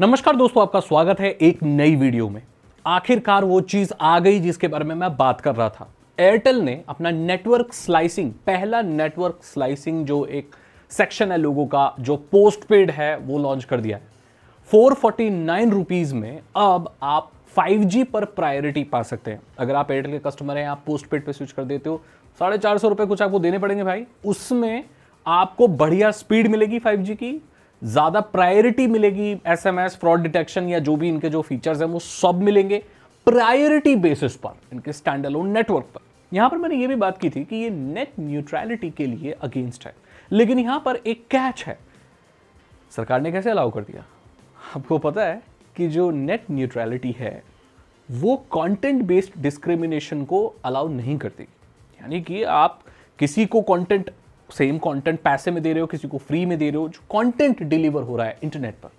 नमस्कार दोस्तों, आपका स्वागत है एक नई वीडियो में। आखिरकार वो चीज आ गई जिसके बारे में मैं बात कर रहा था। एयरटेल ने अपना नेटवर्क स्लाइसिंग, पहला नेटवर्क स्लाइसिंग जो एक सेक्शन है लोगों का जो पोस्ट पेड है, वो लॉन्च कर दिया है। 449 रुपीज में अब आप 5G पर प्रायोरिटी पा सकते हैं। अगर आप एयरटेल के कस्टमर हैं, आप पोस्ट पेड पे स्विच कर देते हो, 450 रुपए कुछ आपको देने पड़ेंगे भाई। उसमें आपको बढ़िया स्पीड मिलेगी 5G की, ज्यादा प्रायोरिटी मिलेगी, एसएमएस, फ्रॉड डिटेक्शन या जो भी इनके जो फीचर्स हैं वो सब मिलेंगे प्रायोरिटी बेसिस पर, इनके स्टैंड अलोन नेटवर्क पर। यहां पर मैंने ये भी बात की थी कि ये नेट न्यूट्रलिटी के लिए अगेंस्ट है, लेकिन यहां पर एक कैच है। सरकार ने कैसे अलाउ कर दिया? आपको पता है कि जो नेट न्यूट्रलिटी है वो कंटेंट बेस्ड डिस्क्रिमिनेशन को अलाउ नहीं करती। यानी कि आप किसी को कंटेंट, सेम कंटेंट पैसे में दे रहे हो, किसी को फ्री में दे रहे हो, जो कंटेंट डिलीवर हो रहा है इंटरनेट पर,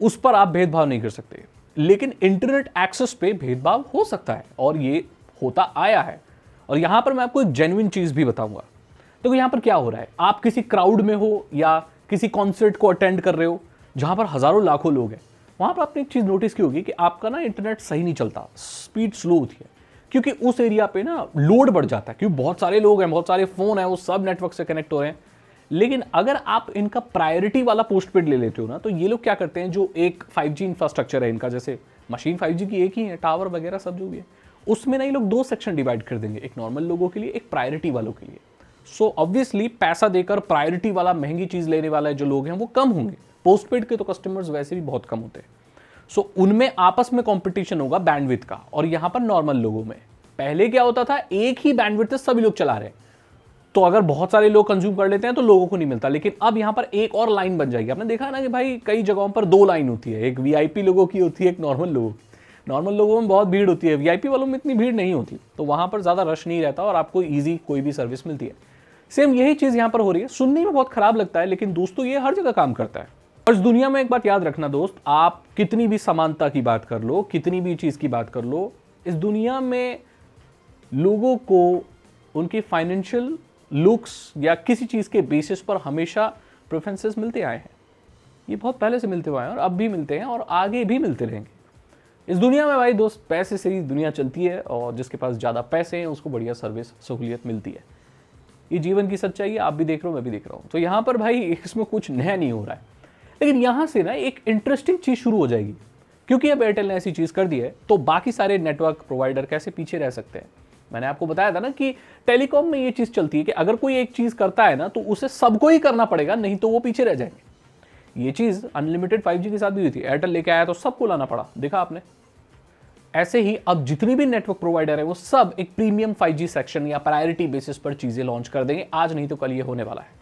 उस पर आप भेदभाव नहीं कर सकते। लेकिन इंटरनेट एक्सेस पे भेदभाव हो सकता है और ये होता आया है। और यहां पर मैं आपको एक जेन्युइन चीज भी बताऊंगा। तो यहां पर क्या हो रहा है, आप किसी क्राउड में हो या किसी कॉन्सर्ट को अटेंड कर रहे हो जहां पर हजारों लाखों लोग हैं, वहां पर आपने एक चीज नोटिस की होगी कि आपका ना इंटरनेट सही नहीं चलता, स्पीड स्लो होती है, क्योंकि उस एरिया पे ना लोड बढ़ जाता है, क्योंकि बहुत सारे लोग हैं, बहुत सारे फोन हैं, वो सब नेटवर्क से कनेक्ट हो रहे हैं। लेकिन अगर आप इनका प्रायोरिटी वाला पोस्टपेड ले लेते हो ना, तो ये लोग क्या करते हैं, जो एक 5G इंफ्रास्ट्रक्चर है इनका, जैसे मशीन 5G की एक ही है, टावर वगैरह सब जो भी है, उसमें ना ये लोग दो सेक्शन डिवाइड कर देंगे, एक नॉर्मल लोगों के लिए, एक प्रायोरिटी वालों के लिए। सो ऑब्वियसली पैसा देकर प्रायोरिटी वाला महंगी चीज लेने वाला जो लोग हैं वो कम होंगे। पोस्टपेड के तो कस्टमर्स वैसे भी बहुत कम होते हैं। सो उनमें आपस में कंपटीशन होगा बैंडविड्थ का, और यहां पर नॉर्मल लोगों में। पहले क्या होता था, एक ही बैंडविड्थ सभी लोग चला रहे हैं, तो अगर बहुत सारे लोग कंज्यूम कर लेते हैं तो लोगों को नहीं मिलता। लेकिन अब यहां पर एक और लाइन बन जाएगी। आपने देखा ना कि भाई कई जगहों पर दो लाइन होती है, एक वीआईपी लोगों की होती है, एक नॉर्मल लोगों की। नॉर्मल लोगों में बहुत भीड़ होती है, वीआईपी वालों में इतनी भीड़ नहीं होती, तो वहां पर ज्यादा रश नहीं रहता और आपको ईजी कोई भी सर्विस मिलती है। सेम यही चीज यहां पर हो रही है। सुनने में बहुत खराब लगता है, लेकिन दोस्तों ये हर जगह काम करता है। और इस दुनिया में एक बात याद रखना दोस्त, आप कितनी भी समानता की बात कर लो, कितनी भी चीज की बात कर लो, इस दुनिया में लोगों को उनकी फाइनेंशियल लुक्स या किसी चीज के बेसिस पर हमेशा प्रेफरेंसेस मिलते आए हैं। ये बहुत पहले से मिलते हुए हैं और अब भी मिलते हैं और आगे भी मिलते रहेंगे। इस दुनिया में भाई दोस्त, पैसे से ही दुनिया चलती है और जिसके पास ज्यादा पैसे हैं उसको बढ़िया सर्विस, सहूलियत मिलती है। ये जीवन की सच्चाई है, आप भी देख रहे हो, मैं भी देख रहा हूं। तो यहां पर भाई इसमें कुछ नया नहीं हो रहा है। लेकिन यहां से ना एक इंटरेस्टिंग चीज शुरू हो जाएगी, क्योंकि अब एयरटेल ने ऐसी चीज कर दी है, तो बाकी सारे नेटवर्क प्रोवाइडर कैसे पीछे रह सकते हैं। मैंने आपको बताया था ना कि टेलीकॉम में ये चीज चलती है कि अगर कोई एक चीज करता है ना, तो उसे सबको ही करना पड़ेगा, नहीं तो वो पीछे रह जाएंगे। ये चीज अनलिमिटेड 5G के साथ भी हुई थी। एयरटेल लेके आया तो सबको लाना पड़ा, देखा आपने। ऐसे ही अब जितनी भी नेटवर्क प्रोवाइडर है वो सब एक प्रीमियम 5G सेक्शन या प्रायोरिटी बेसिस पर चीजें लॉन्च कर देंगे। आज नहीं तो कल ये होने वाला है।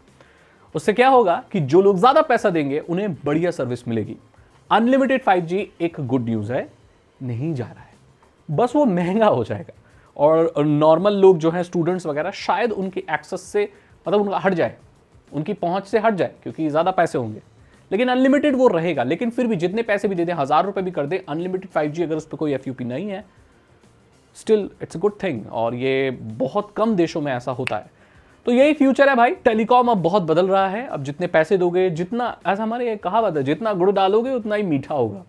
उससे क्या होगा कि जो लोग ज्यादा पैसा देंगे उन्हें बढ़िया सर्विस मिलेगी। अनलिमिटेड 5G एक गुड न्यूज है, नहीं जा रहा है, बस वो महंगा हो जाएगा और नॉर्मल लोग जो हैं, स्टूडेंट्स वगैरह, शायद उनकी एक्सेस से, मतलब उनका हट जाए, उनकी पहुंच से हट जाए, क्योंकि ज्यादा पैसे होंगे। लेकिन अनलिमिटेड वो रहेगा। लेकिन फिर भी जितने पैसे भी दे दें, 1000 रुपए भी कर दें, अनलिमिटेड 5G अगर उस पर कोई FUP नहीं है, still it's a good thing. और ये बहुत कम देशों में ऐसा होता है। तो यही फ्यूचर है भाई। टेलीकॉम अब बहुत बदल रहा है। अब जितने पैसे दोगे, जितना, ऐसा हमारे एक कहावत है, जितना गुड़ डालोगे उतना ही मीठा होगा।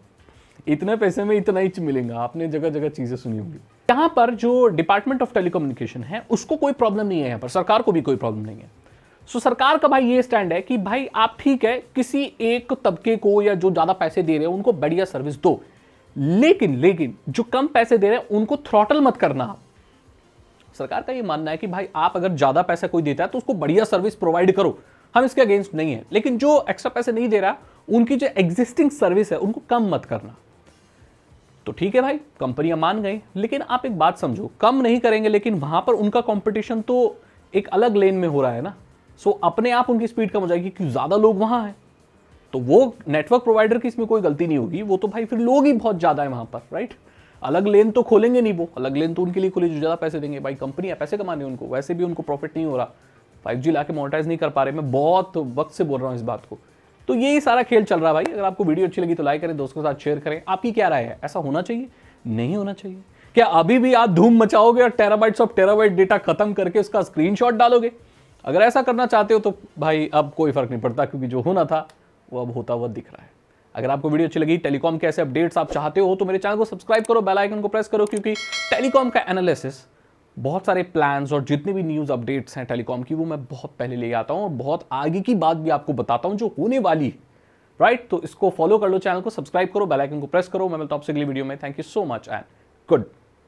इतने पैसे में इतना ही मिलेगा। आपने जगह जगह चीजें सुनी होंगी। यहाँ पर जो डिपार्टमेंट ऑफ टेलीकम्युनिकेशन है उसको कोई प्रॉब्लम नहीं है, यहाँ पर सरकार को भी कोई प्रॉब्लम नहीं है। सो सरकार का भाई ये स्टैंड है कि भाई आप ठीक है, किसी एक तबके को या जो ज्यादा पैसे दे रहे हैं उनको बढ़िया सर्विस दो, लेकिन जो कम पैसे दे रहे हैं उनको थ्रॉटल मत करना। सरकार का ये मानना है कि भाई आप अगर ज्यादा पैसा कोई देता है तो उसको बढ़िया सर्विस प्रोवाइड करो, हम इसके अगेंस्ट नहीं है। लेकिन जो एक्स्ट्रा पैसे नहीं दे रहा, उनकी जो एग्जिस्टिंग सर्विस है उनको कम मत करना। तो ठीक है भाई, कंपनियां मान गई। लेकिन आप एक बात समझो, कम नहीं करेंगे, लेकिन वहां पर उनका कंपटीशन तो एक अलग लेन में हो रहा है ना। सो अपने आप उनकी स्पीड कम हो जाएगी, क्योंकि ज्यादा लोग वहां हैं। तो वो नेटवर्क प्रोवाइडर की इसमें कोई गलती नहीं होगी, वो तो भाई फिर लोग ही बहुत ज्यादा है वहां पर, राइट। अलग लेन तो खोलेंगे नहीं, वो अलग लेन तो उनके लिए खोले जो ज्यादा पैसे देंगे। भाई कंपनी है, पैसे कमाने उनको, वैसे भी उनको प्रॉफिट नहीं हो रहा, 5G लाके मोनेटाइज नहीं कर पा रहे। मैं बहुत वक्त से बोल रहा हूँ इस बात को। तो यही सारा खेल चल रहा है भाई। अगर आपको वीडियो अच्छी लगी तो लाइक करें, दोस्तों के साथ शेयर करें। आपकी क्या राय है, ऐसा होना चाहिए, नहीं होना चाहिए? क्या अभी भी आप धूम मचाओगे और टेराबाइट्स ऑफ टेराबाइट डेटा खत्म करके उसका स्क्रीनशॉट डालोगे? अगर ऐसा करना चाहते हो तो भाई अब कोई फर्क नहीं पड़ता, क्योंकि जो होना था वो अब होता हुआ दिख रहा है। अगर आपको वीडियो अच्छी लगी, टेलीकॉम के ऐसे अपडेट्स आप चाहते हो, तो मेरे चैनल को सब्सक्राइब करो, बेल आइकन को प्रेस करो, क्योंकि टेलीकॉम का एनालिसिस, बहुत सारे प्लान्स और जितने भी न्यूज़ अपडेट्स हैं टेलीकॉम की, वो मैं बहुत पहले ले आता हूँ और बहुत आगे की बात भी आपको बताता हूँ जो होने वाली है, राइट? तो इसको फॉलो कर लो, चैनल को सब्सक्राइब करो, बेल आइकन को प्रेस करो। मैं मिलता हूं आपसे अगली वीडियो में। Thank you so much and good